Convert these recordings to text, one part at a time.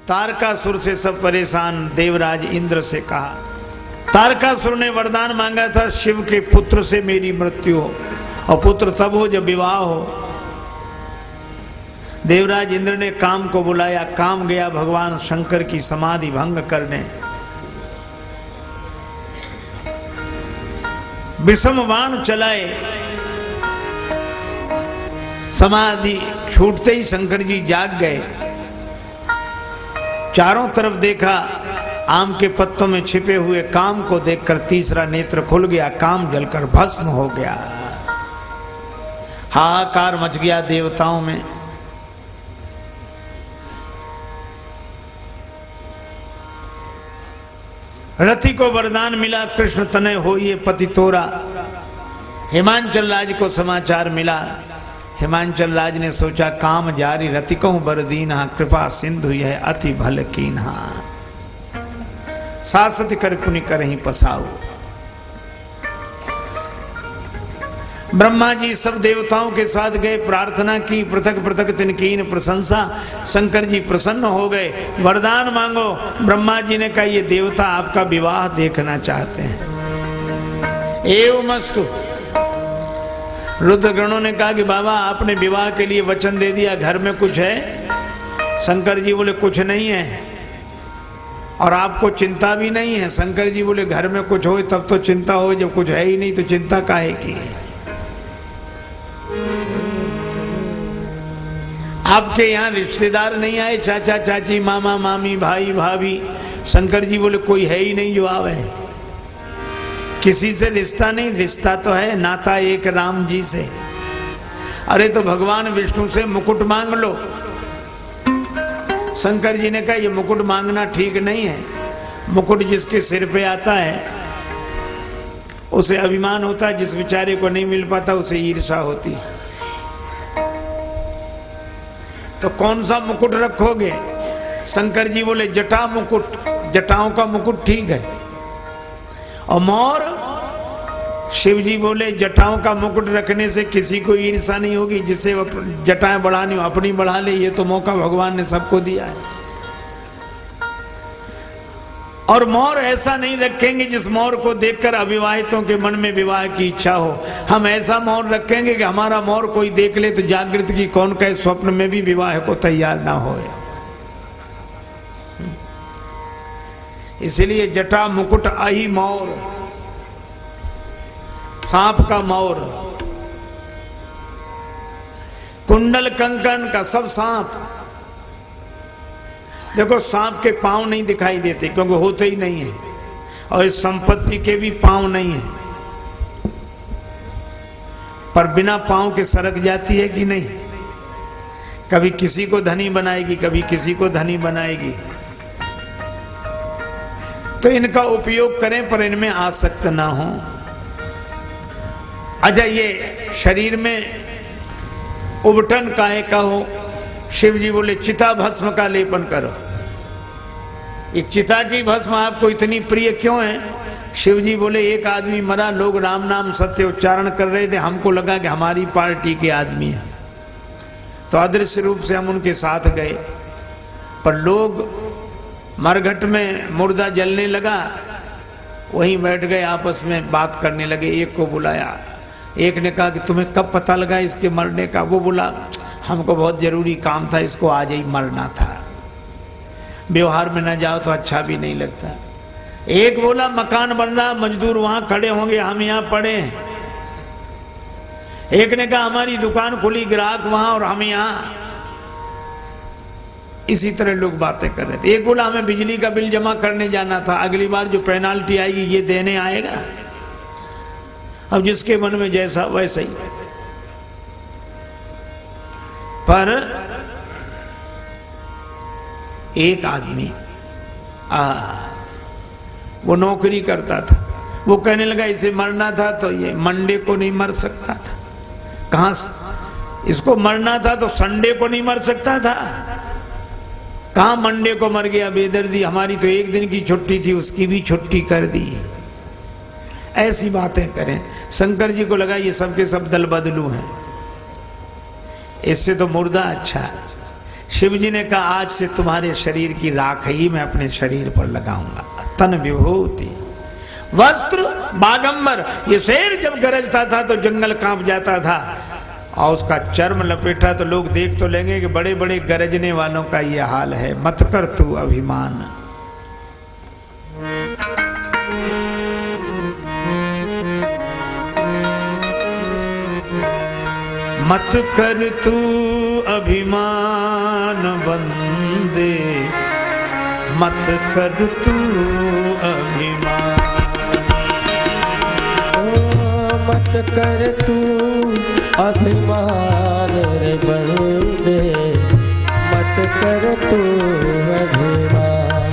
तारकासुर से सब परेशान देवराज इंद्र से कहा। तारकासुर ने वरदान मांगा था शिव के पुत्र से मेरी मृत्यु हो, और पुत्र तब हो जब विवाह हो। देवराज इंद्र ने काम को बुलाया, काम गया भगवान शंकर की समाधि भंग करने। विषम बाण चलाए, समाधि छूटते ही शंकर जी जाग गए। चारों तरफ देखा, आम के पत्तों में छिपे हुए काम को देखकर तीसरा नेत्र खुल गया, काम जलकर भस्म हो गया। हाहाकार मच गया देवताओं में। रति को वरदान मिला, कृष्ण तनय होइए पति तोरा। हिमांचल राज को समाचार मिला। हिमांचल राज ने सोचा काम जारी रति कहूं बरदीन्हा, कृपा सिंधु यह अति भल कीन्हा। सासति कर पुनि करहि पसाऊ। ब्रह्मा जी सब देवताओं के साथ गए, प्रार्थना की, पृथक पृथक तिनकीन प्रशंसा। शंकर जी प्रसन्न हो गए, वरदान मांगो। ब्रह्मा जी ने कहा ये देवता आपका विवाह देखना चाहते हैं। एवमस्तु। रुद्रगणों ने कहा कि बाबा आपने विवाह के लिए वचन दे दिया, घर में कुछ है? शंकर जी बोले कुछ नहीं है, और आपको चिंता भी नहीं है। शंकर जी बोले घर में कुछ हो तब तो चिंता हो, जब कुछ है ही नहीं तो चिंता काहे की? आपके यहाँ रिश्तेदार नहीं आए, चाचा चाची मामा मामी भाई भाभी? शंकर जी बोले कोई है ही नहीं जो आवे। किसी से रिश्ता नहीं, रिश्ता तो है, नाता एक राम जी से। अरे तो भगवान विष्णु से मुकुट मांग लो। शंकर जी ने कहा ये मुकुट मांगना ठीक नहीं है। मुकुट जिसके सिर पे आता है उसे अभिमान होता है, जिस बेचारे को नहीं मिल पाता उसे ईर्ष्या होती। तो कौन सा मुकुट रखोगे? शंकर जी बोले जटा मुकुट, जटाओं का मुकुट ठीक है। और मोर? शिव जी बोले जटाओं का मुकुट रखने से किसी को ईर्ष्या नहीं होगी, जिससे जटाएं बढ़ानी हो अपनी बढ़ा ले। ये तो मौका भगवान ने सबको दिया है। और मोर ऐसा नहीं रखेंगे जिस मोर को देखकर अविवाहितों के मन में विवाह की इच्छा हो। हम ऐसा मोर रखेंगे कि हमारा मोर कोई देख ले तो जागृत की कौन कहे स्वप्न में भी विवाह को तैयार ना हो। इसलिए जटा मुकुट अहि मोर, सांप का मोर। कुंडल कंकण का सब सांप। देखो सांप के पांव नहीं दिखाई देते क्योंकि होते ही नहीं है, और इस संपत्ति के भी पांव नहीं है, पर बिना पांव के सरक जाती है कि नहीं? कभी किसी को धनी बनाएगी, कभी किसी को धनी बनाएगी। तो इनका उपयोग करें पर इनमें आसक्त ना हो। अच्छा ये शरीर में उबटन काहे का हो? शिव जी बोले चिता भस्म का लेपन करो। ये चिता की भस्म आपको इतनी प्रिय क्यों है? शिव जी बोले एक आदमी मरा, लोग राम नाम सत्य उच्चारण कर रहे थे, हमको लगा कि हमारी पार्टी के आदमी है, तो अदृश्य रूप से हम उनके साथ गए। पर लोग मरघट में मुर्दा जलने लगा, वहीं बैठ गए, आपस में बात करने लगे। एक को बुलाया, एक ने कहा कि तुम्हें कब पता लगा इसके मरने का? वो बोला हमको बहुत जरूरी काम था, इसको आज ही मरना था, व्यवहार में न जाओ तो अच्छा भी नहीं लगता। एक बोला मकान बन रहा, मजदूर वहां खड़े होंगे, हम यहाँ पड़े हैं। एक ने कहा हमारी दुकान खुली, ग्राहक वहां और हम यहाँ। इसी तरह लोग बातें कर रहे थे। एक बोला हमें बिजली का बिल जमा करने जाना था, अगली बार जो पेनाल्टी आएगी ये देने आएगा। अब जिसके मन में जैसा वैसा ही। पर एक आदमी वो नौकरी करता था, वो कहने लगा इसे मरना था तो ये मंडे को नहीं मर सकता था। कहां इसको मरना था तो संडे को नहीं मर सकता था? कहां मंडे को मर गया बेदर्दी? हमारी तो एक दिन की छुट्टी थी, उसकी भी छुट्टी कर दी। ऐसी बातें करें। शंकर जी को लगा ये सब के सब दल बदलू हैं, इससे तो मुर्दा अच्छा। शिव जी ने कहा आज से तुम्हारे शरीर की राख ही मैं अपने शरीर पर लगाऊंगा। तन विभूति वस्त्र बागंबर। ये शेर जब गरजता था तो जंगल कांप जाता था, और उसका चर्म लपेटा तो लोग देख तो लेंगे कि बड़े बड़े गरजने वालों का ये हाल है। मत कर तू अभिमान। मत कर तू अभिमान बंदे, मत कर तू अभिमान। मत कर तू अभिमान रे बंदे, मत कर तू अभिमान।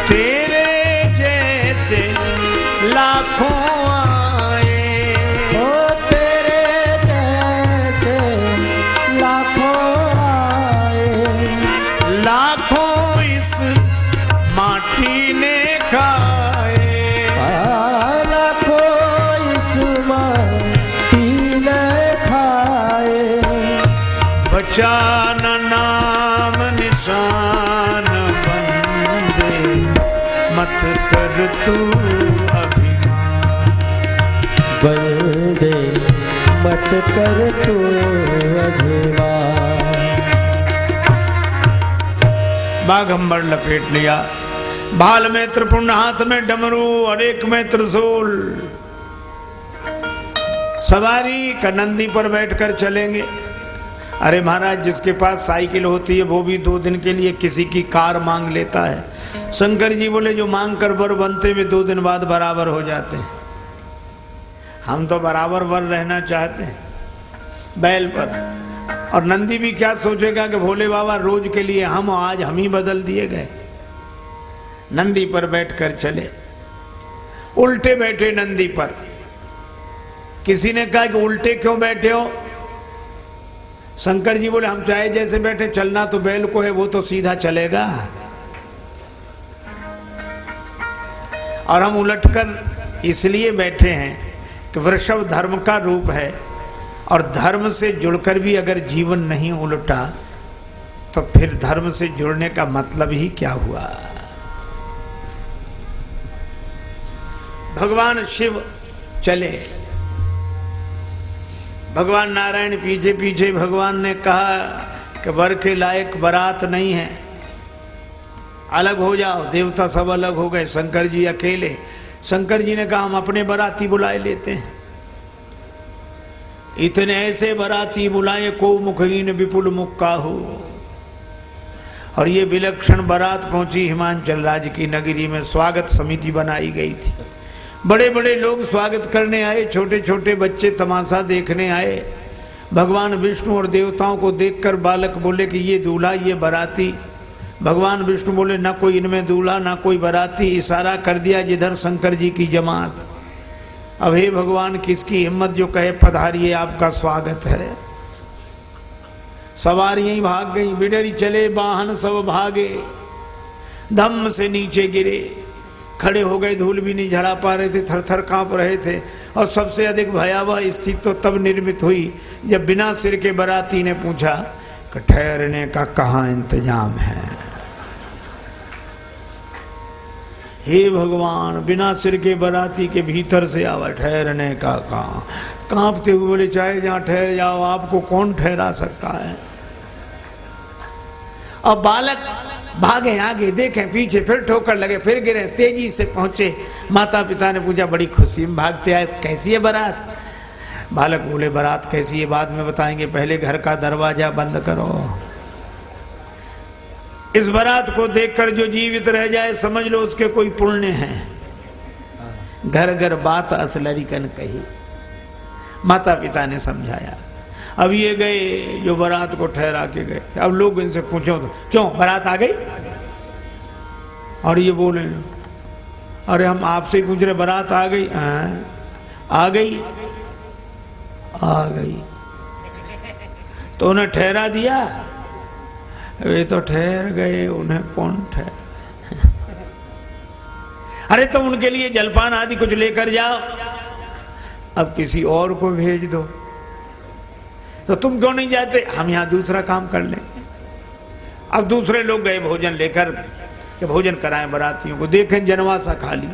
तेरे जैसे लाखों आए, ओ तेरे जैसे लाखों आए, लाखों इस माटी ने खाए। लाखों इस माटी ने खाए। बचा न नाम निशान बंदे, मत कर तू अभिमान। बंदे मत कर तू अभिमान। बागंबर लपेट लिया, भाल में त्रिपुंड, हाथ में डमरू और एक में त्रिशूल। सवारी का नंदी पर बैठकर चलेंगे। अरे महाराज, जिसके पास साइकिल होती है वो भी 2 दिन के लिए किसी की कार मांग लेता है। शंकर जी बोले जो मांग कर वर बनते वे 2 दिन बाद बराबर हो जाते हैं। हम तो बराबर वर रहना चाहते हैं बैल पर। और नंदी भी क्या सोचेगा कि भोले बाबा रोज के लिए आज हम ही बदल दिए गए। नंदी पर बैठकर चले, उल्टे बैठे नंदी पर। किसी ने कहा कि उल्टे क्यों बैठे हो? शंकर जी बोले हम चाहे जैसे बैठे, चलना तो बैल को है, वो तो सीधा चलेगा। और हम उलटकर इसलिए बैठे हैं कि वृषभ धर्म का रूप है, और धर्म से जुड़कर भी अगर जीवन नहीं उलटा तो फिर धर्म से जुड़ने का मतलब ही क्या हुआ। भगवान शिव चले, भगवान नारायण पीछे पीछे। भगवान ने कहा कि वर के लायक बारात नहीं है, अलग हो जाओ। देवता सब अलग हो गए, शंकर जी अकेले। शंकर जी ने कहा हम अपने बाराती बुलाए लेते हैं। इतने ऐसे बाराती बुलाए को मुखहीन विपुल मुख काहू। और ये विलक्षण बारात पहुंची हिमाचल राज्य की नगरी में। स्वागत समिति बनाई गई थी, बड़े बड़े लोग स्वागत करने आए, छोटे छोटे बच्चे तमाशा देखने आए। भगवान विष्णु और देवताओं को देखकर बालक बोले कि ये दूल्हा ये बाराती। भगवान विष्णु बोले ना कोई इनमें दूल्हा ना कोई बाराती। इशारा कर दिया जिधर शंकर जी की जमात। अब हे भगवान, किसकी हिम्मत जो कहे पधारिए आपका स्वागत है। सवारियां ही भाग गई, बिडरी चले वाहन सब भागे। धम्म से नीचे गिरे, खड़े हो गए, धूल भी नहीं झड़ा पा रहे थे, थर थर कांप रहे थे। और सबसे अधिक भयावह स्थिति तो तब निर्मित हुई जब बिना सिर के बाराती ने पूछा कि ठहरने का कहाँ इंतजाम है। हे भगवान, बिना सिर के बाराती के भीतर से आवा, ठहरने का कहाँ। कांपते हुए बोले चाहे जहाँ ठहर जाओ, आपको कौन ठहरा सकता है। अब बालक भागे आगे, देखें पीछे, फिर ठोकर लगे, फिर गिरे, तेजी से पहुंचे। माता पिता ने पूछा बड़ी खुशी में भागते आए, कैसी है बारात? बालक बोले बारात कैसी है बाद में बताएंगे, पहले घर का दरवाजा बंद करो। इस बारात को देखकर जो जीवित रह जाए समझ लो उसके कोई पुण्य है। घर घर बात असलरी कन कही। माता पिता ने समझाया। अब ये गए जो बारात को ठहरा के गए थे। अब लोग इनसे पूछो तो क्यों बारात आ गई? और ये बोले अरे हम आपसे ही पूछ रहे बारात आ गई? आ गई, आ गई। तो उन्हें ठहरा दिया? वे तो ठहर गए, उन्हें कौन ठहर। अरे तो उनके लिए जलपान आदि कुछ लेकर जाओ, अब किसी और को भेज दो। तो तुम क्यों नहीं जाते? हम यहां दूसरा काम कर लेंगे। अब दूसरे लोग गए भोजन लेकर कि भोजन कराएं बरातियों को, देखें जनवासा खाली।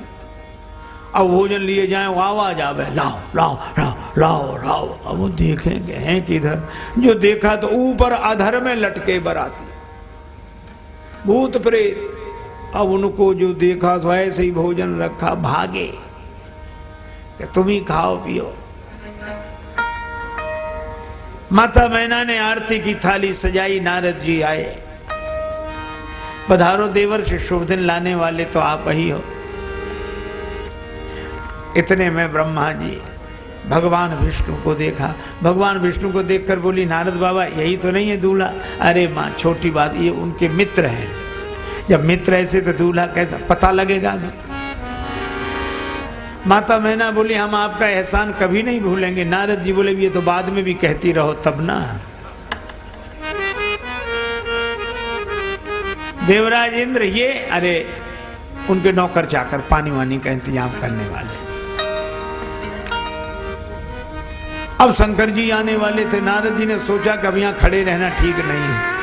अब भोजन लिए जाएं, वो आवाज आवे, लाओ लाओ लाओ लाओ लाओ। अब वो देखेंगे हैं किधर, जो देखा तो ऊपर अधर में लटके बराती भूत प्रेत। अब उनको जो देखा सो ऐसे ही भोजन रखा, भागे कि तुम ही खाओ पियो। माता मैना ने आरती की थाली सजाई, नारद जी आए, पधारो देवर्ष, शुभ दिन लाने वाले तो आप ही हो। इतने में ब्रह्मा जी भगवान विष्णु को देखा। भगवान विष्णु को देखकर बोली, नारद बाबा यही तो नहीं है दूल्हा? अरे माँ छोटी बात, ये उनके मित्र हैं। जब मित्र ऐसे तो दूल्हा कैसा पता लगेगा? माता मैना बोली, हम आपका एहसान कभी नहीं भूलेंगे। नारद जी बोले, ये तो बाद में भी कहती रहो तब ना। देवराज इंद्र ये, अरे उनके नौकर चाकर पानी वानी का इंतजाम करने वाले। अब शंकर जी आने वाले थे। नारद जी ने सोचा कि अब यहां खड़े रहना ठीक नहीं है।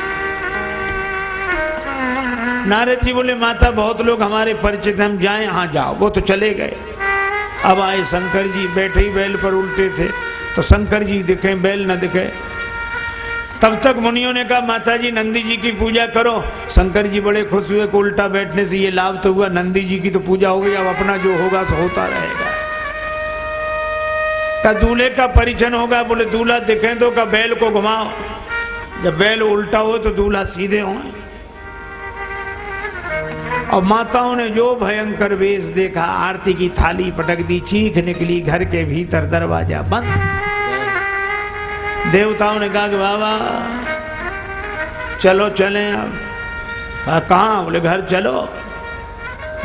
नारद जी बोले, माता बहुत लोग हमारे परिचित, हम जाएं? हाँ जाओ। वो तो चले गए। अब आए शंकर जी, बैठे ही बैल पर उल्टे थे, तो शंकर जी दिखे, बैल न दिखे। तब तक मुनियों ने कहा, माता जी नंदी जी की पूजा करो। शंकर जी बड़े खुश हुए कि उल्टा बैठने से ये लाभ तो हुआ, नंदी जी की तो पूजा हो गई, अब अपना जो होगा सो होता रहेगा। का दूल्हे का परिचन होगा? बोले दूल्हा दिखे तो का बैल को घुमाओ। जब बैल उल्टा हो तो दूल्हा सीधे हो। और माताओं ने जो भयंकर वेश देखा, आरती की थाली पटक दी, चीख निकली, घर के भीतर दरवाजा बंद। देवताओं ने कहा कि बाबा चलो चलें अब। कहाँ? बोले घर चलो।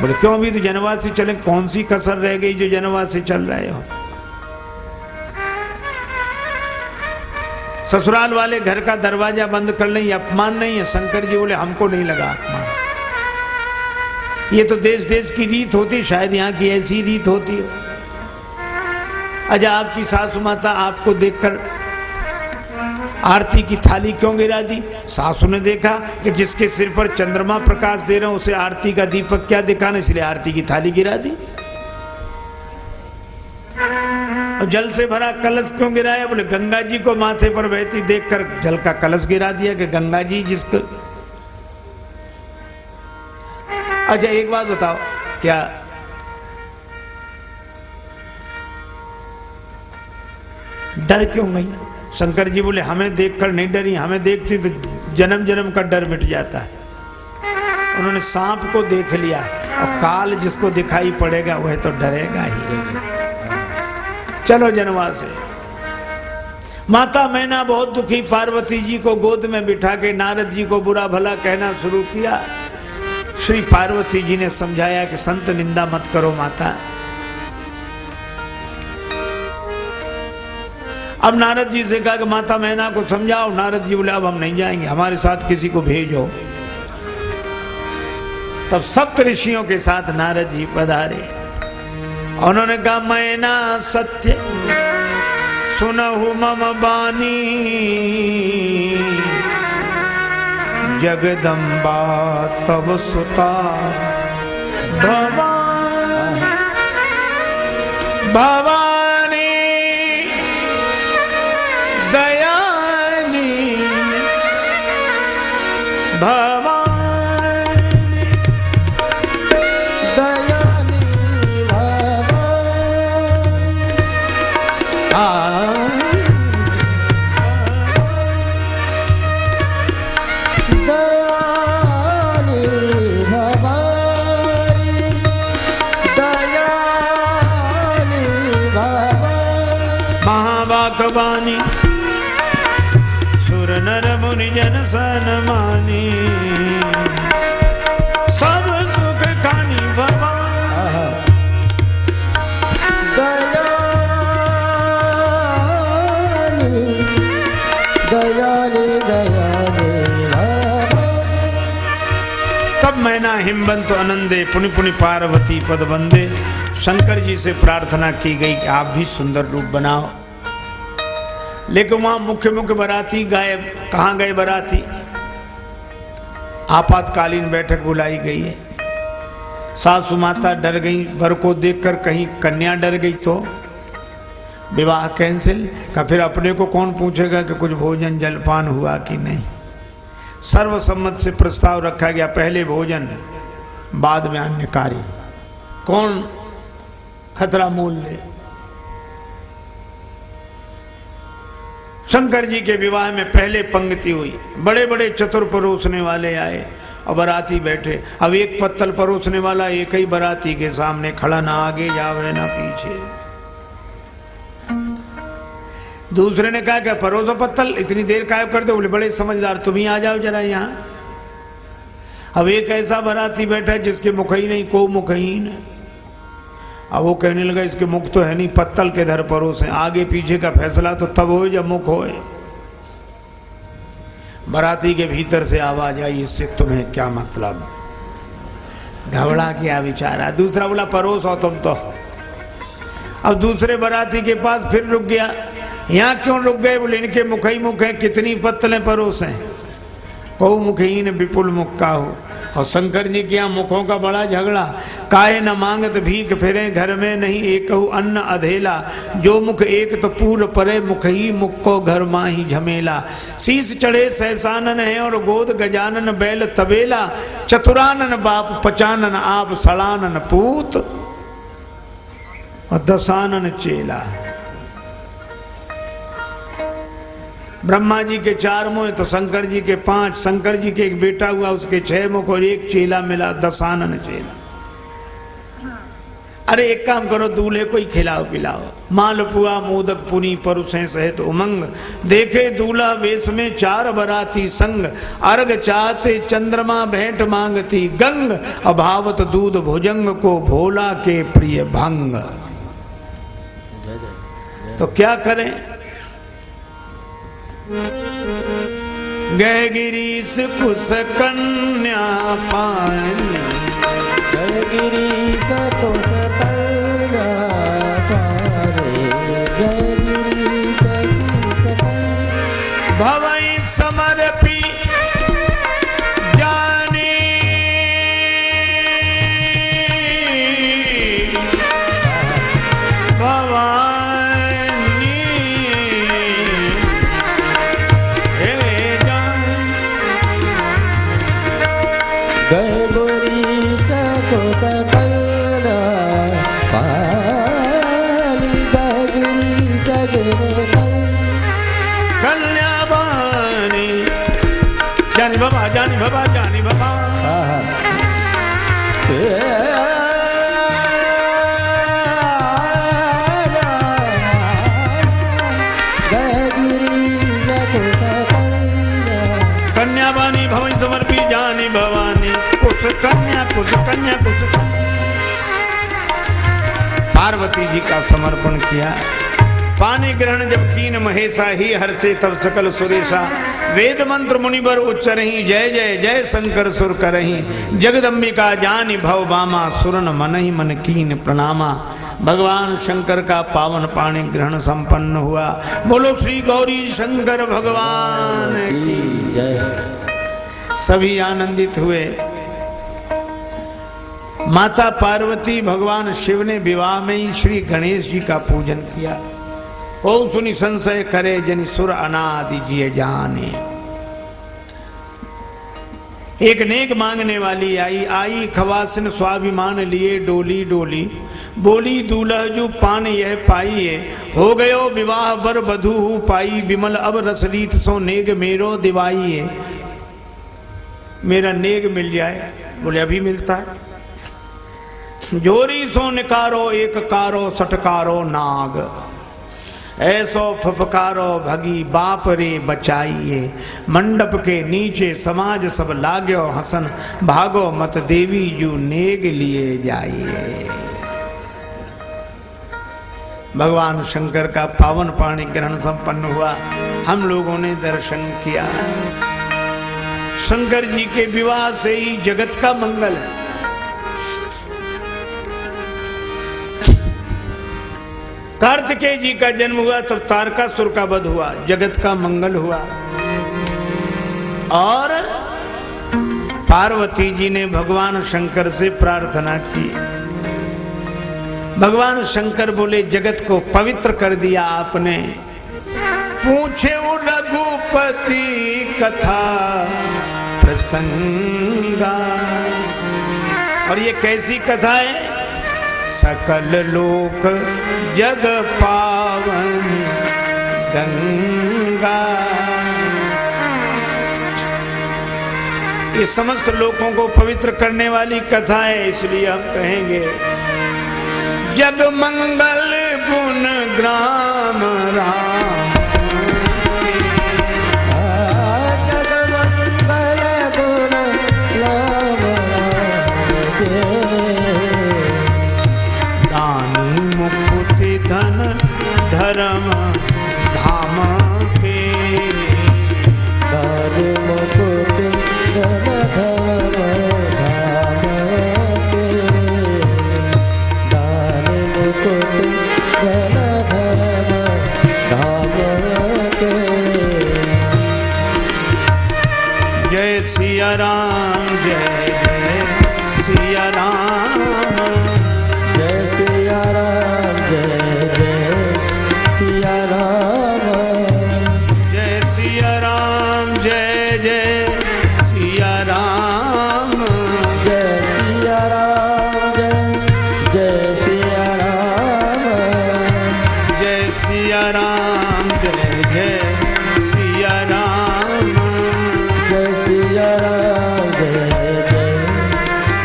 बोले क्यों? भी तो जनवासी चले। कौन सी कसर रह गई जो जनवासी चल रहे हो? ससुराल वाले घर का दरवाजा बंद कर लें, ये अपमान नहीं है? शंकर जी बोले, हमको नहीं लगा अपमान, ये तो देश देश की रीत होती, शायद यहाँ की ऐसी रीत होती हो। अच्छा, आपकी सासू माता आपको देखकर आरती की थाली क्यों गिरा दी? सासू ने देखा कि जिसके सिर पर चंद्रमा प्रकाश दे रहे हो उसे आरती का दीपक क्या दिखाना, इसलिए आरती की थाली गिरा दी। और जल से भरा कलश क्यों गिराया? बोले गंगा जी को माथे पर बहती देखकर जल का कलश गिरा दिया कि गंगा जी जिसको। अच्छा एक बात बताओ, क्या डर क्यों नहीं? शंकर जी बोले, हमें देखकर नहीं डरी, हमें देखती तो जन्म जन्म का डर मिट जाता है। उन्होंने सांप को देख लिया, और काल जिसको दिखाई पड़ेगा वह तो डरेगा ही। चलो जनवास है। माता मैना बहुत दुखी, पार्वती जी को गोद में बिठा के नारद जी को बुरा भला कहना शुरू किया। श्री पार्वती जी ने समझाया कि संत निंदा मत करो माता। अब नारद जी से कहा कि माता मैना को समझाओ। नारद जी बोले, अब हम नहीं जाएंगे, हमारे साथ किसी को भेजो। तब सप्त ऋषियों के साथ नारद जी पधारे। उन्होंने कहा, मैना सत्य सुनहु मम बानी, जगदम्बा तव सुता भवानी, भवानी दयानी, भवानी दयानी महावाकवानी सुर नर मुनि जन सनमानी, सब सुख खानी भवानी, दयानी दयानी तब मैना हिमबंत आनंदे पुनि पुनि पार्वती पद बंदे। शंकर जी से प्रार्थना की गई कि आप भी सुंदर रूप बनाओ। लेकिन वहां मुख्य मुख्य बाराती गायब। कहां गए बाराती? आपातकालीन बैठक बुलाई गई है। सासू माता डर गई, वर को देखकर, कहीं कन्या डर गई तो विवाह कैंसिल का। फिर अपने को कौन पूछेगा कि कुछ भोजन जलपान हुआ कि नहीं। सर्वसम्मत से प्रस्ताव रखा गया, पहले भोजन बाद में अन्य कार्य। कौन खतरा मोल ले। शंकर जी के विवाह में पहले पंक्ति हुई, बड़े बड़े चतुर परोसने वाले आए और बाराती बैठे। अब एक पत्तल परोसने वाला एक ही बाराती के सामने खड़ा, ना आगे जावे ना पीछे। दूसरे ने कहा कि परोसो पत्तल, इतनी देर कायब कर दो। बोले बड़े समझदार, तुम ही आ जाओ जरा यहाँ। अब एक ऐसा बाराती बैठा है जिसके मुख ही नहीं, को मुखहीन है। अब वो कहने लगा इसके मुख तो है नहीं, पत्तल के धर परोस है। आगे पीछे का फैसला तो तब हो जब मुख होए। बाराती के भीतर से आवाज आई, इससे तुम्हें क्या मतलब। घबरा क्या विचारा। दूसरा बोला परोस हो तुम तो। अब दूसरे बाराती के पास फिर रुक गया। यहाँ क्यों रुक गए। बोले इनके मुख ही मुख है, कितनी पत्तलें परोस हैं। बहु मुखहीन विपुल मुख का हो। और शंकर जी के यहाँ मुखों का बड़ा झगड़ा। काहे न मांगत भीख फिरे घर में नहीं एकहु अन्न अधेला। जो मुख एक तो पूर परे मुख ही मुख को घर माही झमेला। शीस चढ़े सहसानन है और गोद गजानन बैल तबेला। चतुरानन बाप पचानन आप सड़ानन पूत और दसानन चेला। ब्रह्मा जी के 4 मुँह तो शंकर जी के 5। शंकर जी के एक बेटा हुआ, उसके 6 मुख और एक चेला मिला, दसानन चेला। अरे एक काम करो, दूल्हे को ही खिलाओ पिलाओ। मालपुआ मोदक पुनी परुसें सहित उमंग। देखे दूल्हा वेश में 4 बराती संग। अर्घ चाहते चंद्रमा भेंट मांगती गंग। अभावत दूध भुजंग को भोला के प्रिय भंग। तो क्या करें। गए गिरीश कुश कन्या पानी। गए गिरीश कुश कन्या पानी। गए गिरीश कुश कन्या भवई समर्पी जानी। भवानी गए गिरीश कुश कन्या पानी। गए गिरीश कन्या पानी। जानी बाबा जानी बाबा जानी बाबा। कन्या बानी भवन समर्पी जानी भवानी। कुश कन्या कुश कन्या कुश कन्या। पार्वती जी का समर्पण किया। पानी ग्रहण जब कीन महेशा ही हर्षे तब सकल सुरेशा। वेद मंत्र मुनिवर उच्चरहि जय जय जय शंकर सुर करहि। जगदम्बिका जानी भव बामा सुरन मनहि मन कीन प्रणामा। भगवान शंकर का पावन पानी ग्रहण संपन्न हुआ। बोलो श्री गौरी शंकर भगवान की जय। सभी आनंदित हुए। माता पार्वती भगवान शिव ने विवाह में ही श्री गणेश जी का पूजन किया। ओ सुनी संशय करे जनि सुर अनादि जिय जाने। एक नेक मांगने वाली आई खवासिन स्वाभिमान लिए डोली डोली। बोली दूल्हा जो पान यह पाइए। हो गयो विवाह बर वधू पाई। विमल अब रसरीत सो नेग मेरो दिवाइए। मेरा नेग मिल जाए। बोले अभी मिलता है। जोरी सो निकारो एक कारो सटकारो नाग। ऐसो फपकारो भगी बाप रे बचाइए। मंडप के नीचे समाज सब लाग्यो हसन। भागो मत देवी जू नेग लिए जाइए। भगवान शंकर का पावन पानी ग्रहण संपन्न हुआ। हम लोगों ने दर्शन किया। शंकर जी के विवाह से ही जगत का मंगल है। कार्तिकेय जी का जन्म हुआ तब तारकासुर का वध हुआ, जगत का मंगल हुआ। और पार्वती जी ने भगवान शंकर से प्रार्थना की। भगवान शंकर बोले जगत को पवित्र कर दिया आपने। पूछे वो रघुपति कथा प्रसंगा, और ये कैसी कथा है? सकल लोक जग पावन गंगा। ये समस्त लोगों को पवित्र करने वाली कथा है, इसलिए हम कहेंगे जग मंगल गुण ग्राम राम। जग मंगल गुण राम दानी मुक्ति धन धर्म धाम के। दान मुकुट धन धर्म धाम के। दान मुकुट धन धर्म धाम के। जय सिया राम जय जय सिया राम। जय सिया राम जय जय सिया राम। जय सिया राम जय जय सिया राम। जय सिया राम जय जय सिया राम। जय सिया राम जय जय सिया राम। जय सिया राम जय जय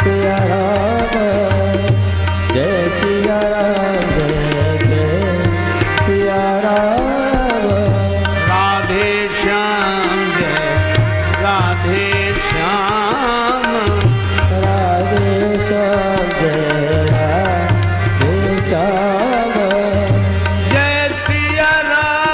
सिया राम। जय सिया राम जय जय सिया राम। राधे श्याम जय राधे श्याम। राधे श्याम जय राधे श्याम। जय सिया राम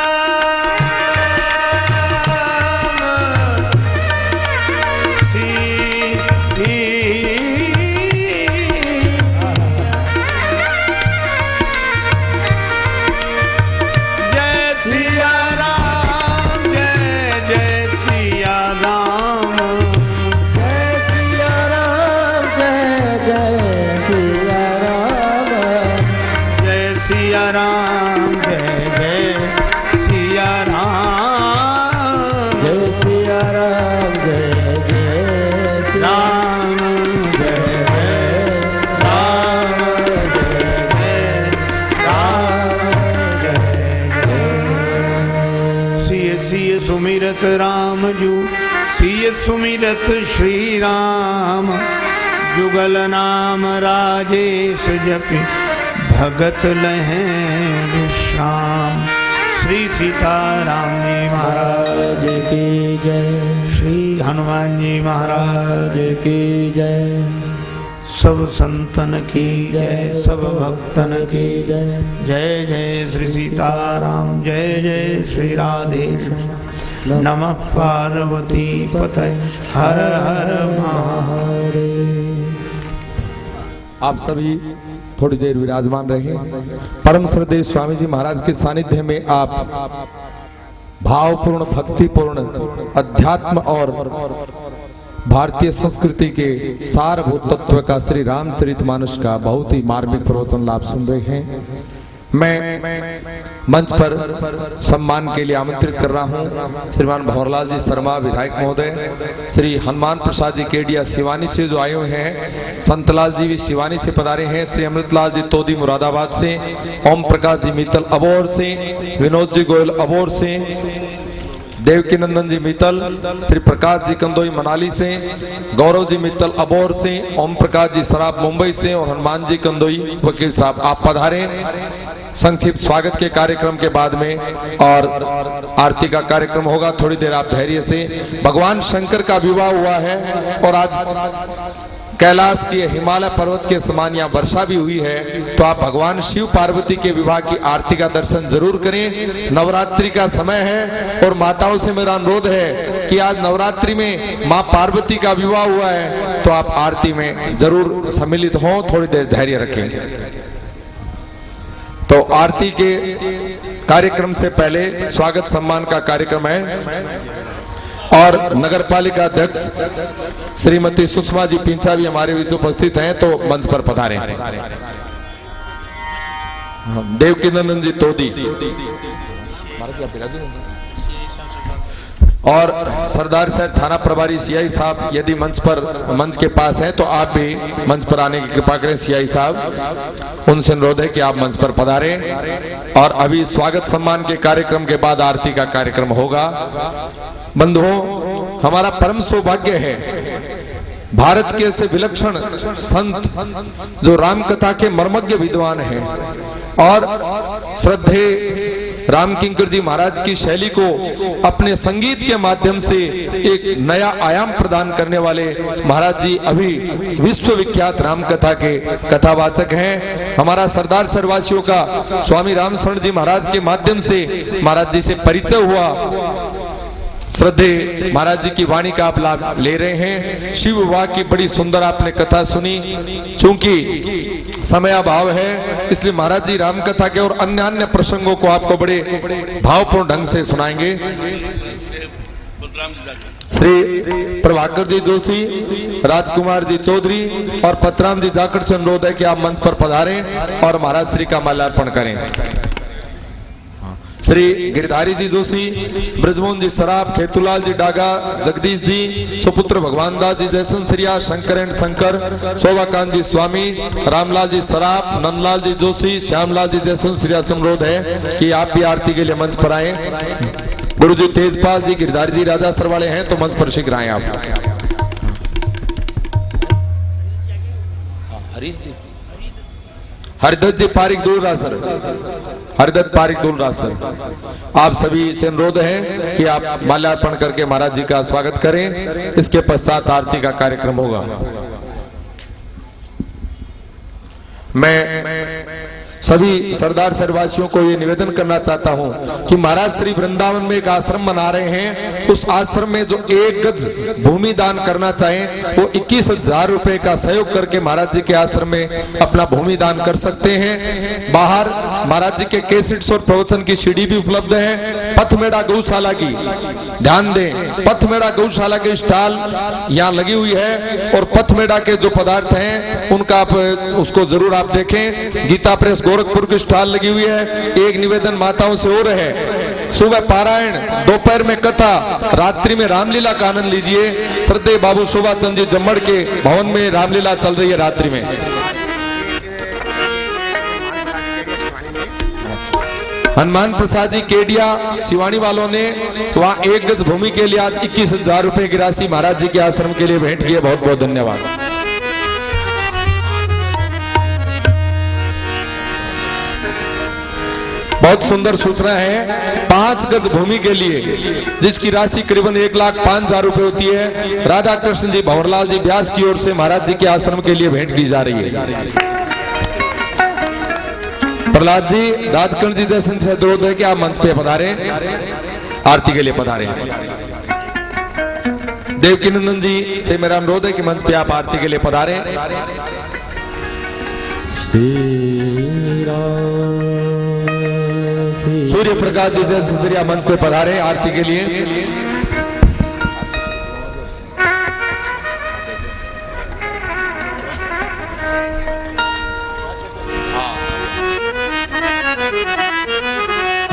जय सिया राम जय जय सिया राम। जय सिया राम जय जय सिया राम। जय सिया राम जय जय सिया राम। जय सिया राम जय जय सिया राम जय जय राम जय जय राम जय जय। सिय सिय सुमिरत राम जू सिय सुमिरत श्री राम। जुगल नाम राजेश जपि भगत लहें विश्राम। श्री सीताराम जी महाराज राज की जय। श्री हनुमान जी महाराज राज की जय। सब संतन की जय सब भक्तन की जय। जय जय श्री सीताराम जय जय श्री राधेश्याम। नमः पार्वती पतये हर हर महादेव। आप सभी थोड़ी देर विराजमान रहे। परम श्रद्धेय स्वामी जी महाराज के सानिध्य में आप भावपूर्ण भक्तिपूर्ण अध्यात्म और भारतीय संस्कृति के सारभूत तत्व का श्री रामचरितमानस का बहुत ही मार्मिक प्रवचन लाभ सुन रहे हैं। मैं मंच पर सम्मान के लिए आमंत्रित कर रहा हूं श्रीमान भंवरलाल जी शर्मा विधायक महोदय, श्री हनुमान प्रसाद जी केडिया सिवानी से जो आए हुए हैं, संतलाल जी भी सिवानी से पधारे हैं, श्री अमृतलाल जी तोदी मुरादाबाद से, ओम प्रकाश जी मीतल अबोर से, विनोद जी गोयल अबोर से, देवकी नंदन जी मित्तल, श्री प्रकाश जी कंदोई मनाली से, गौरव जी मित्तल अबोर से, ओम प्रकाश जी सराब मुंबई से और हनुमान जी कंदोई वकील साहब आप पधारे। संक्षिप्त स्वागत के कार्यक्रम के बाद में और आरती का कार्यक्रम होगा। थोड़ी देर आप धैर्य से। भगवान शंकर का विवाह हुआ है और आज कैलाश की हिमालय पर्वत के समान यहाँ वर्षा भी हुई है, तो आप भगवान शिव पार्वती के विवाह की आरती का दर्शन जरूर करें। नवरात्रि का समय है और माताओं से मेरा अनुरोध है कि आज नवरात्रि में माँ पार्वती का विवाह हुआ है, तो आप आरती में जरूर सम्मिलित हों। थोड़ी देर धैर्य रखें। तो आरती के कार्यक्रम से पहले स्वागत सम्मान का कार्यक्रम है। और नगर पालिका अध्यक्ष श्रीमती सुषमा जी पिंचा भी हमारे बीच उपस्थित हैं, तो मंच पर पधारें। देवकीनंदन जी तोदी और सरदार साहब थाना प्रभारी सीआई साहब यदि मंच के पास हैं तो आप भी मंच पर आने की कृपा करें। सीआई साहब, उनसे अनुरोध है कि आप मंच पर पधारें। और अभी स्वागत सम्मान के कार्यक्रम के बाद आरती का कार्यक्रम होगा। बंधुओं, हमारा परम सौभाग्य है भारत के ऐसे विलक्षण संत जो राम कथा के मर्मज्ञ विद्वान हैं और श्रद्धेय राम किंकर जी महाराज की शैली को अपने संगीत के माध्यम से एक नया आयाम प्रदान करने वाले महाराज जी अभी विश्वविख्यात राम कथा के कथावाचक हैं। हमारा सरदार सरवासियों का स्वामी रामशरण जी महाराज के माध्यम से महाराज जी से परिचय हुआ। श्रद्धेय महाराज जी की वाणी का आप लाभ ले रहे हैं। शिव विवाह की बड़ी सुंदर आपने कथा सुनी। चूंकि समय अभाव है इसलिए महाराज जी राम कथा के और अन्य प्रसंगों को आपको बड़े भावपूर्ण ढंग से सुनाएंगे। श्री प्रभाकर जी जोशी, राजकुमार जी चौधरी और पतराम जी जाखड़ से अनुरोध है कि आप मंच पर पधारें और महाराज श्री का माल्यार्पण करें। श्री गिरधारी जी जोशी, ब्रजमोहन जी सराफ, खेतुलाल जी डागा, जगदीश जी, सुपुत्र भगवान दास जी जयसंसरिया, शंकर एंड शंकर, शोभाकांत जी स्वामी, रामलाल जी सराफ, नंदलाल जी जोशी, श्यामलाल जी जयसंसरिया से अनुरोध है कि आप भी आरती के लिए मंच पर आए। गुरु जी तेजपाल जी, गिरधारी जी राजा सर वाले हैं तो मंच पर शीघ्र आए आप। हरिदत्त जी पारिक दूलराज सर, हरिदत्त पारिक दूलराज सर, आप सभी से अनुरोध है कि आप माल्यार्पण करके महाराज जी का स्वागत करें। इसके पश्चात आरती का कार्यक्रम होगा। मैं सभी सरदार सरवासियों को ये निवेदन करना चाहता हूं कि महाराज श्री वृंदावन में एक आश्रम बना रहे हैं। उस आश्रम में जो 1 गज भूमि दान करना चाहें वो 21,000 रुपए का सहयोग करके महाराज जी के आश्रम में अपना भूमि दान कर सकते हैं। बाहर महाराज जी के कैसेट्स और प्रवचन की सीडी भी उपलब्ध है। पथमेड़ा गौशाला की ध्यान दें, पथमेड़ा गौशाला के स्टॉल यहाँ लगी हुई है और पथमेड़ा के जो पदार्थ हैं उनका आप उसको जरूर आप देखें। गीता प्रेस गोरखपुर की स्टॉल लगी हुई है। एक निवेदन माताओं से हो रहे हैं, सुबह पारायण, दोपहर में कथा, रात्रि में रामलीला का आनंद लीजिए। श्रद्धेय बाबू शोभा चंद जी जम्मड़ के भवन में रामलीला चल रही है रात्रि में। हनुमान प्रसाद जी केडिया शिवानी वालों ने वहां 1 गज भूमि के लिए आज 21,000 रुपए की राशि महाराज जी के आश्रम के लिए भेंट किए। बहुत बहुत धन्यवाद। बहुत सुंदर सूचना है। 5 गज भूमि के लिए जिसकी राशि करीबन 1,05,000 रुपए होती है, राधा कृष्ण जी भंवरलाल जी व्यास की ओर से महाराज जी के आश्रम के लिए भेंट की जा रही है। प्रहलाद जी, राजकर्ण जी जैसे से अनुरोध है कि आप मंच पे पधारे, आरती के लिए पधारे। देवकीनंदन जी से मेरा अनुरोध है कि मंच पे आप आरती के लिए पधारे। सूर्य प्रकाश जी जैसे मंच पे पधारे आरती के लिए।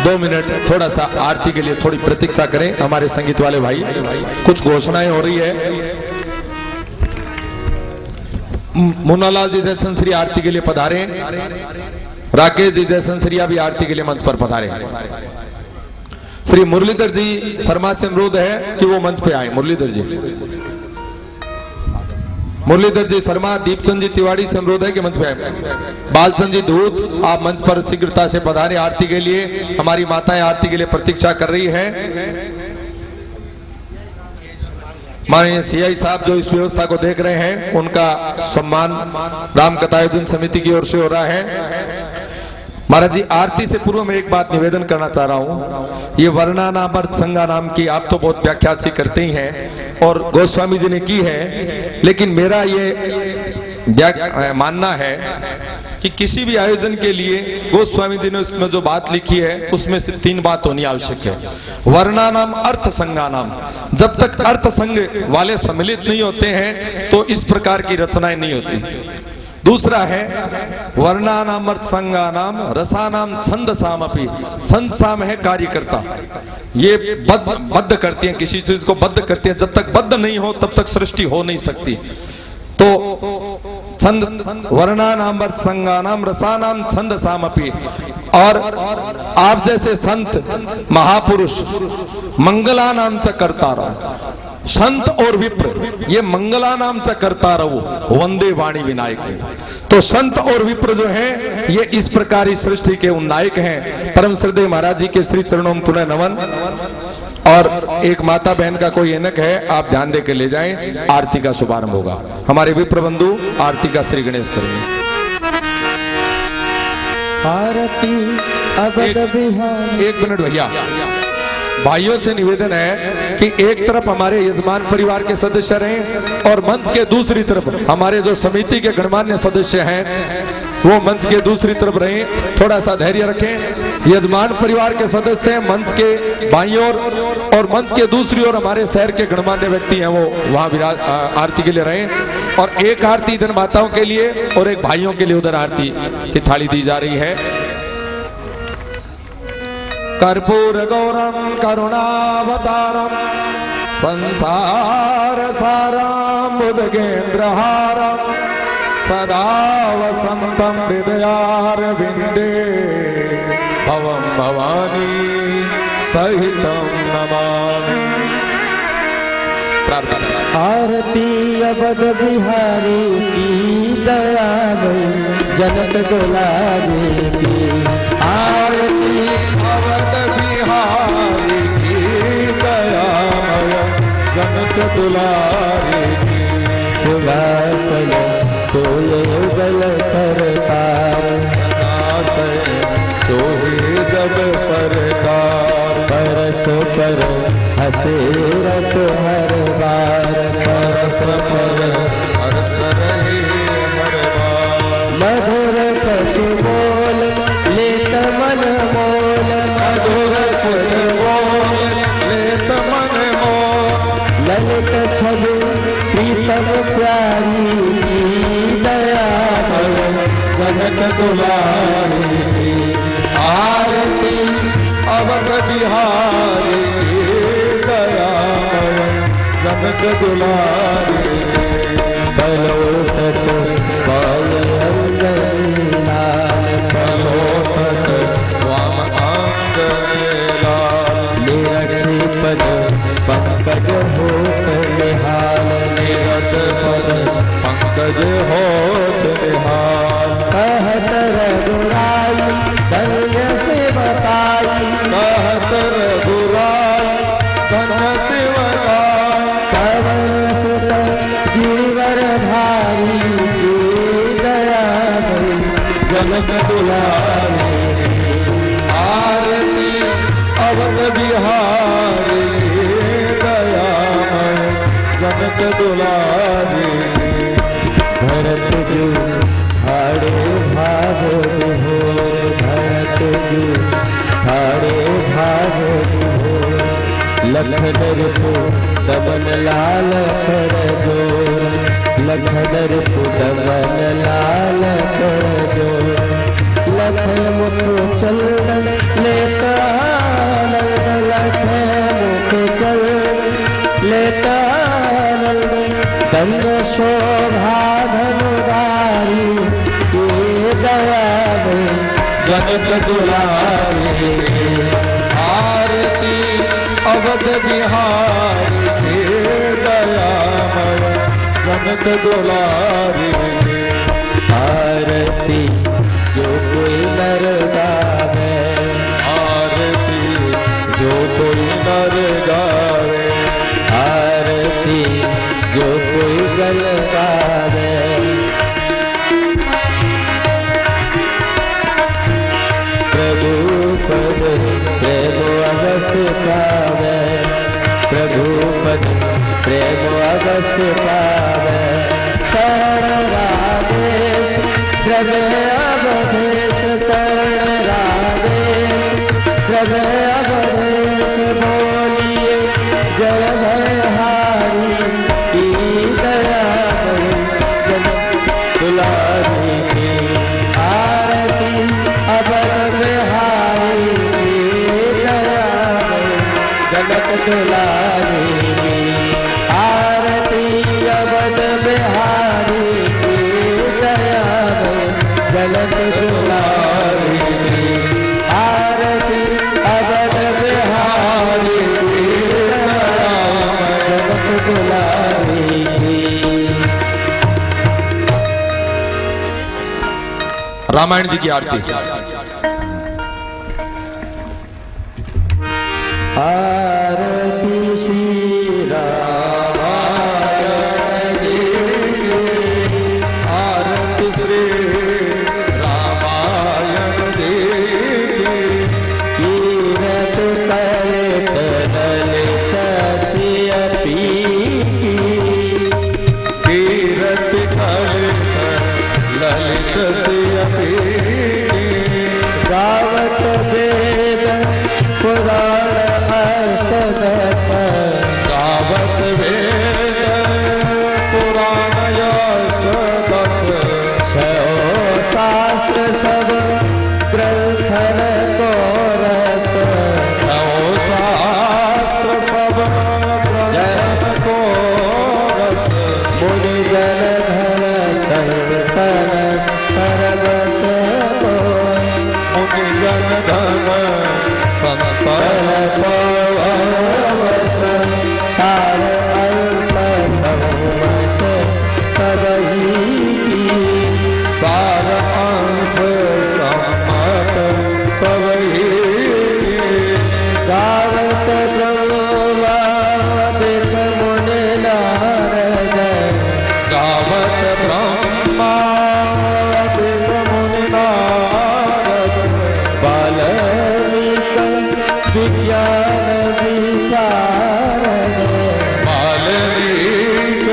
दो मिनट थोड़ा सा आरती के लिए थोड़ी प्रतीक्षा करें हमारे संगीत वाले भाई। कुछ घोषणाएं हो रही है। मुन्नालाल जी जयसंसरी आरती के लिए पधारे। राकेश जी जयसंसरिया भी आरती के लिए मंच पर पधारे। श्री मुरलीधर जी शर्मा से अनुरोध है कि वो मंच पे आए। मुरलीधर जी शर्मा, दीपचंद जी तिवारी से अनुरोध है कि मंच पे आए। बालचंद जी धूत, आप मंच पर शीघ्रता से पधारे आरती के लिए। हमारी माताएं आरती के लिए प्रतीक्षा कर रही हैं। माननीय सीआई साहब जो इस व्यवस्था को देख रहे हैं उनका सम्मान राम कथा आयोजन समिति की ओर से हो रहा है। महाराज जी, आरती से पूर्व में एक बात निवेदन करना चाह रहा हूँ। ये वर्णा नाम अर्थ संज्ञा नाम की आप तो बहुत व्याख्यात सी करते ही हैं और गोस्वामी जी ने की है, लेकिन मेरा ये मानना है कि किसी भी आयोजन के लिए गोस्वामी जी ने उसमें जो बात लिखी है उसमें से 3 बात होनी आवश्यक है। वर्णानाम अर्थ संज्ञानाम, जब तक अर्थ संग वाले सम्मिलित नहीं होते हैं तो इस प्रकार की रचनाएं नहीं होती। दूसरा है वर्णानाम अर्थ संज्ञानाम रसानाम छंद सामपि, छंद साम है कार्यकर्ता, ये बद्ध करती हैं, किसी चीज को बद्ध करती हैं। जब तक बद्ध नहीं हो तब तक सृष्टि हो नहीं सकती। तो छंद वर्णानाम अर्थ संज्ञानाम रसानाम छंद सामपि, और आप जैसे संत महापुरुष मंगला नाम च करता रहो, संत और विप्र ये मंगला नाम च करता रहो वंदे वाणी विनायक। तो संत और विप्र जो हैं ये इस प्रकार इस सृष्टि के उन नायक हैं। परम श्रद्धेय महाराज जी के श्री चरणों में पुनः नमन। और एक माता बहन का कोई एनक है, आप ध्यान दे के ले जाएं, आरती का शुभारंभ होगा। हमारे विप्र बंधु आरती का श्री गणेश करेंगे। आरती अवध बिहार। एक मिनट भैया, भाइयों से निवेदन है कि एक तरफ हमारे यजमान परिवार के सदस्य रहें और मंच के दूसरी तरफ हमारे जो समिति के गणमान्य सदस्य हैं वो मंच के दूसरी तरफ रहें। थोड़ा सा धैर्य रखें। यजमान परिवार के सदस्य मंच के बाईं ओर और मंच के दूसरी ओर हमारे शहर के गणमान्य व्यक्ति हैं वो वहां आरती के लिए रहें। और एक आरती इधर माताओं के लिए और एक भाइयों के लिए उधर आरती की थाली दी जा रही है। कर्पूर गौरम करुणावतारम संसार साराम बुद्धगेन्द्रहारम सदा वसंतम हृदयारविंदे भवम भवानी सहितम नमामि। प्रार्थना। आरती अवध बिहारी की दयामय जनक दुलारी की, आरती अवध बिहारी की दयामय जनक दुलारी की। सुभासन सोये युगल सरकार, सोहे जब सरकार। परस पर हसे रत हर बार, परस पर हर्ष रहे हर बार। मधुर कछु बोल लेत मन मोल, मधुर कुछ बोल लेत मन मोल। ललित छवि प्रीतम प्यारी की दयामय जनक दुलारी की। आरती अवध बिहारी की दयामय जनक दुलारी की। पलोटत पाय अंगनी लाल, पलोटत वाम अंगने लाल। निरखी पद पंकज होत निहाल, निरत पद पंकज होत निहाल। कहत रघुराई धन्य से बताई, कहत रघुराई धन्य सेवकाई। पवन सुत गिरिवर धारी की दयामय जनक दुलारी की। आरती अवध बिहारी की दयामय जनक दुलारी की। भरत जो ठाड़े भाव विभोर, भरत जो ठाड़े भाव विभोर। लखन रिपु दमन लाल कर जोर, लखन रिपु दमन लाल कर जोर। लखन मुख चंदन लेता आनंद, लखन मुख चंदन लेता आनंद। दंड शोभा धनुधारी ये दयामय जनक दुलारी की। आरती अवध बिहारी की दयामय जनक दुलारी की। आरती जो कोई नर गावे, आरती जो कोई नर गावे। आरती जो कोई जल गावे। प्रभु पद प्रेम अवश्य पावे, प्रभु पद प्रेम अवश्य पावे। शरण राजेश हृदय रामायण जी की आरती। आरती श्री रामायण जी की, आरती श्री रामायण जी की, कीरत कलित ललित सिय पी, गावत वेद पुराण अष्टदश, गावत वेद पुराण अष्टदश, छो शास्त्र सब ग्रंथन को रस, छो शास्त्र सब ग्रंथन को रस, मुनि जन धन संतन सर्वस को, मुनि जन धन संतन सर्वस, सार अंश संमत सबही की, सार अंश सम्मत सबही, गावत ब्रह्मादिक मुनि नारद, गावत ब्रह्मादिक मुनि नारद, बाल्मीक विज्ञान विशारद, वाल्मीक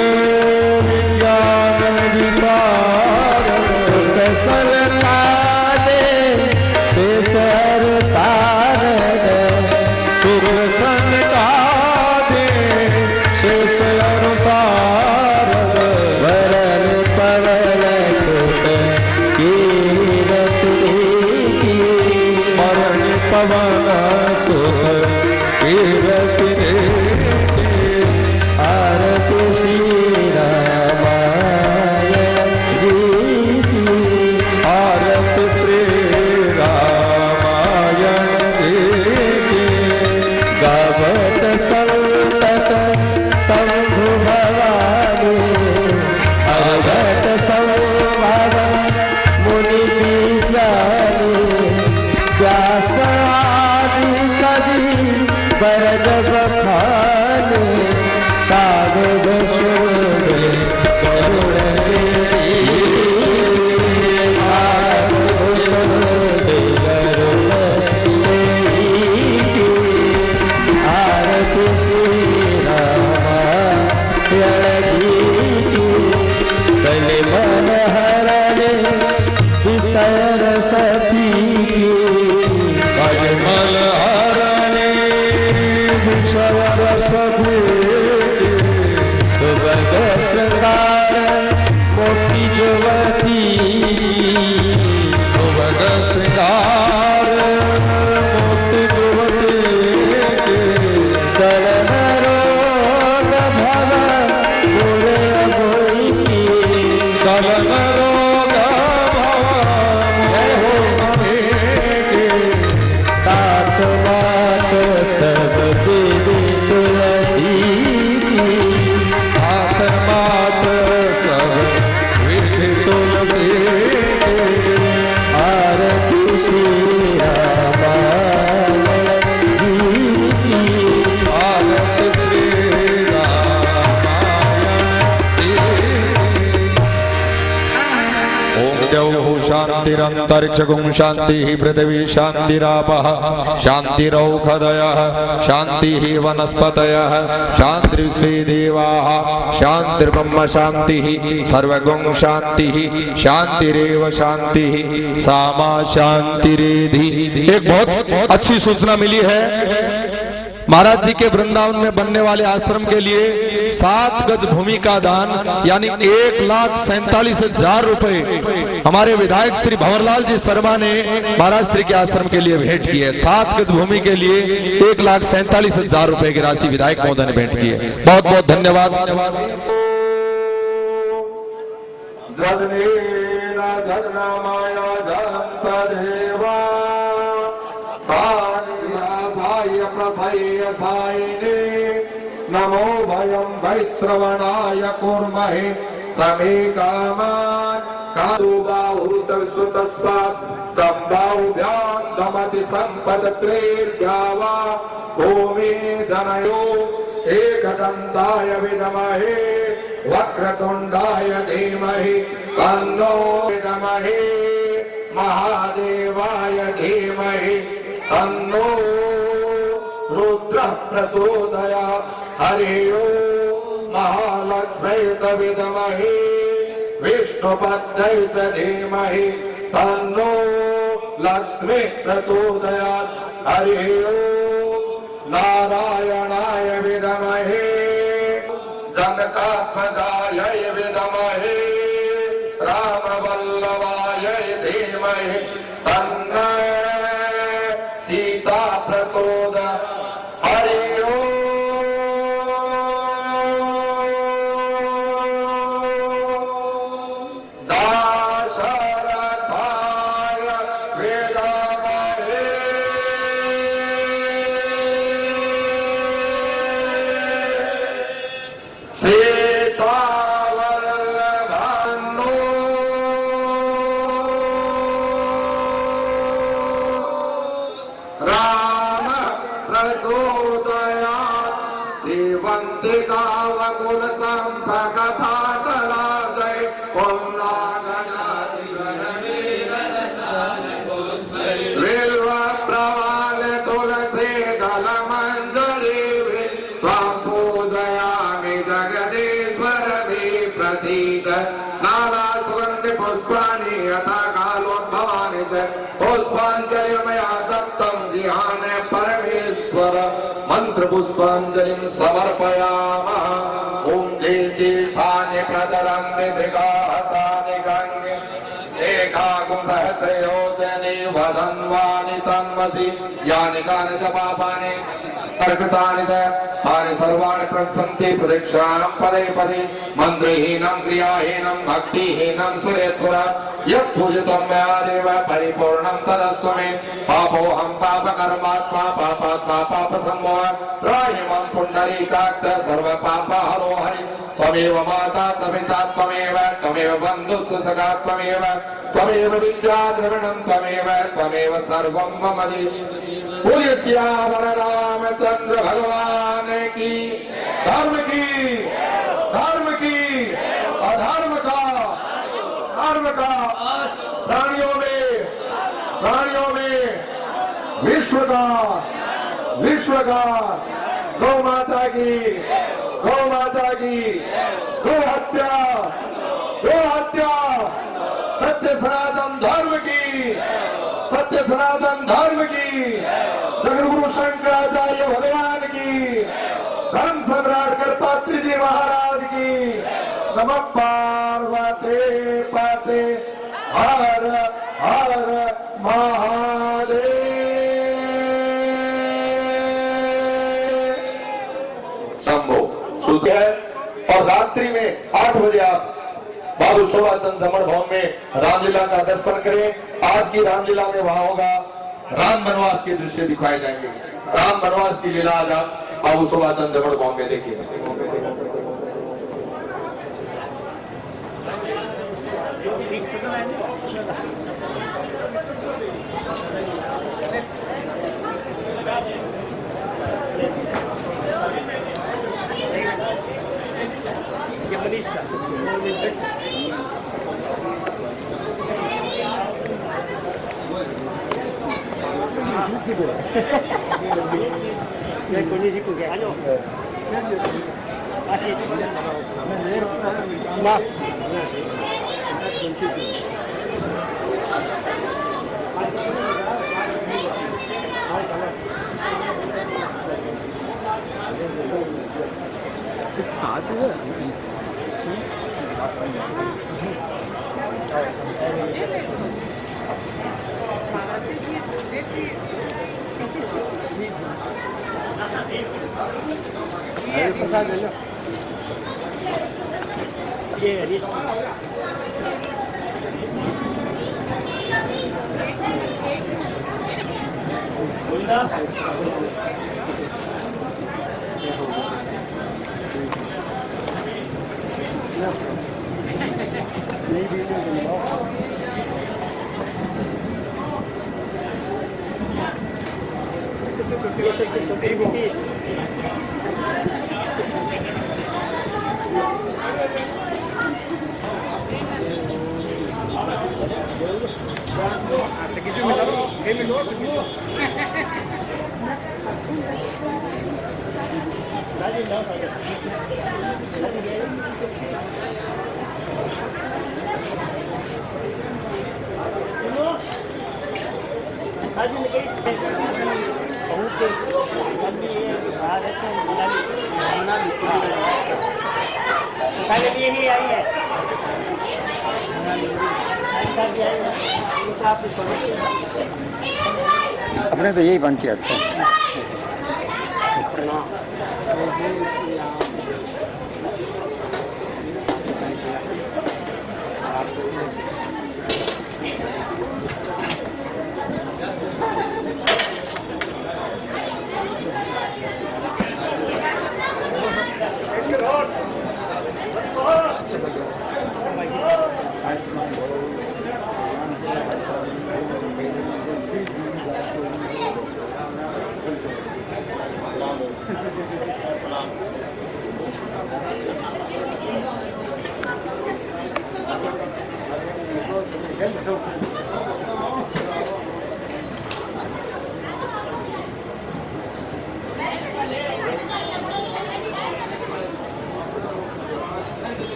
विज्ञान विशारद, सुख सनकादे शेषर सारद, सुख सनकादे शेष अनुसारद, वरन पवन सुत कीरत की, मरण पवन सुत कीरति रे, आरती श्री रामायण जी की, आरत श्री रामायण जी की, गावत संतत शंभु भवानी, अवगत संभव मुनि विज्ञानी, व्यास आदि कवि बरज बखानी, काव्य शोभ करुण देई, काव्य शोभ करुण देई, आरती श्री रामायण जी की, कलि मन हरणे विषय सखी की, कलिमल हरणे विषय रसभि, सुभग श्रृंगार मोती जुवती, सुभग श्रृंगार मोति जुवती, दलन रोग भव मुरे होई की, दलन रोग भव मोहि के, तात मात सब विधि तुलसी की, आत्मात सब विधि तुलसी के, आरती श्री रामायण जी की, आरत श्री रामायण जी। ओम द्यौः शान्तिरन्तरिक्षगुं शान्तिः पृथिवी शान्तिरापः शान्तिरौषधयः शान्तिः वनस्पतयः शान्तिर्विश्वे देवाः शान्तिर्ब्रह्म शान्तिः सर्वगुं शान्तिः शान्तिरेव शान्तिः सामा शान्तिरेधि। एक बहुत अच्छी सूचना मिली है, महाराज जी के वृंदावन में बनने वाले आश्रम के लिए 7 गज भूमि का दान यानी 1,47,000 रुपए हमारे विधायक श्री भंवरलाल जी शर्मा ने महाराज श्री के आश्रम के लिए भेंट की है। 7 गज भूमि के लिए 1,47,000 रुपए की राशि विधायक महोदय ने भेंट की है। बहुत बहुत धन्यवाद। नमो भयं वैश्रवणाय कुर्महे समे कामान् कादुबाहु तस्वतस्मात् संबाहुभ्यां दमति संपदत्रैर्भ्यावा भूमि धनयो एकदन्ताय विद्महे वक्रतुण्डाय धीमहि तन्नो विद्महे महादेवाय धीमहि तन्नो रुद्रः प्रचोदयात् हरि ओम् महालक्ष्मै च विद्महे विष्णुपत्यै च धीमहि तन्नो लक्ष्मी प्रचोदयात् हरि ओम् नारायणाय विद्महे जनकात्मजाय विद्महे रामवल्लभाय धीमहि तन्नो सीता प्रचोदयात् हरि ओम् दाशरथाय विद्महे सीतावल्लभान्नो राम प्रचोदयात् श्रीवन्तिकावकुलसम्भगभातलाजय बिल्वप्रवाल तुलसी दलमञ्जरी त्वां पूजयामि जगदीश्वर मे प्रसीद नाना सुगन्धि पुष्पाणि यथा कालोद्भवानि च पुष्पाञ्जलिर्मया दत्तं जिहान परमेश्वर मंत्र पुष्पाञ्जलिं समर्पयामः ॐ जय तीर्थानि प्रतरन्ति श्रीकाहतानि गङ्गे एकाकुंसहस्रयोजने वदन्वानि तन्मसि यानि कानि च पापानि कर्कृतानि च तानि सर्वाणि प्रक्षन्ति प्रदक्षिणां पदे पदे मन्त्रहीनं क्रियाहीनं भक्तिहीनं सुरेश्वर यत् पूजितं मया देव परिपूर्णं तदस्तु मे पापोऽहं पापकर्मात्मा पापात्मा पापसम्भव त्राहि मां पुण्डरीकाक्ष सर्वपापहरो हरि त्वमेव माता त्वमिता त्वमेव बन्धुश्च सखा त्वमेव विद्या द्रविणं त्वमेव सर्वं मम पूज्य श्यामर रामचंद्र भगवान की धर्म की अधर्म का प्राणियों में विश्व का गौ माता की गो हत्या सत्य सनातन धर्म की जगद्गुरु शंकराचार्य भगवान की धर्म सम्राट करपात्री जी महाराज की नमः पार्वती पते हर हर महादेव। शंभो है और रात्रि में 8 बजे आप बाबू शोभाचंद दमन भवन में रामलीला का दर्शन करें। आज की रामलीला में वहां होगा राम वनवास के दृश्य दिखाए जाएंगे। राम वनवास की लीला आज आप बाबू शोभाचंद दमन भवन में देखिए। नहीं लिए ही आई है। अपने तो यही बन के रखते हैं।